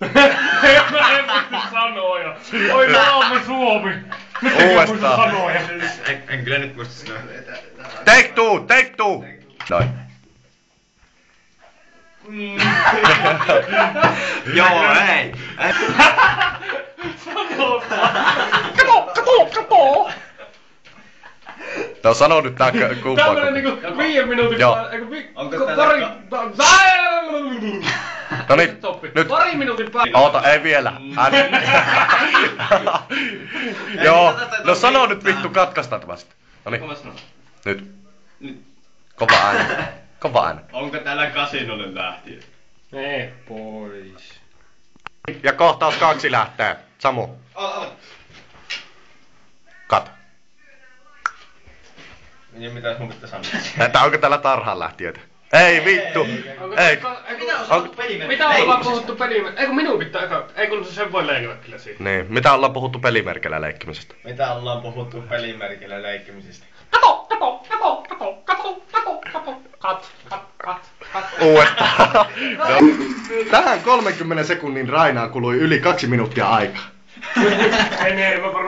Mä en pysty sanoja. Oi maamme Suomi. Nyt ei muista sanoja. En kyllä nyt muista sanoa. Take two! Noin. Joo, ei. Kato! No sano nyt tää kumpaa. Tämmönen niinku 5 minuutin Onko pari... No niin, nyt. Pari minuutin päästä. Oota, ei vielä. Joo, no sano nyt vittu katkaistaan vasta. Noniin, nyt. Kova ääni. Onko täällä kasinolle lähtiö? Mene pois. Ja kohtaus 2 lähtee. Samu. Kat. Niin mitäs mun pitää sanoa? Että onko täällä tarhaan lähtiöitä? Ei vittu. Ei. Mitä ollaan puhuttu pelimerkillä? Eikö minun pitää ei kun sen voi leikata kyllä siitä. Niin, mitä ollaan puhuttu pelimerkillä leikkimisestä? Mitä ollaan puhuttu pelimerkillä leikkimisestä? Kato! Kat. Uudestaan. No. Tähän 30 sekunnin rainaan kului yli 2 minuuttia aikaa. Enemmän varmaan.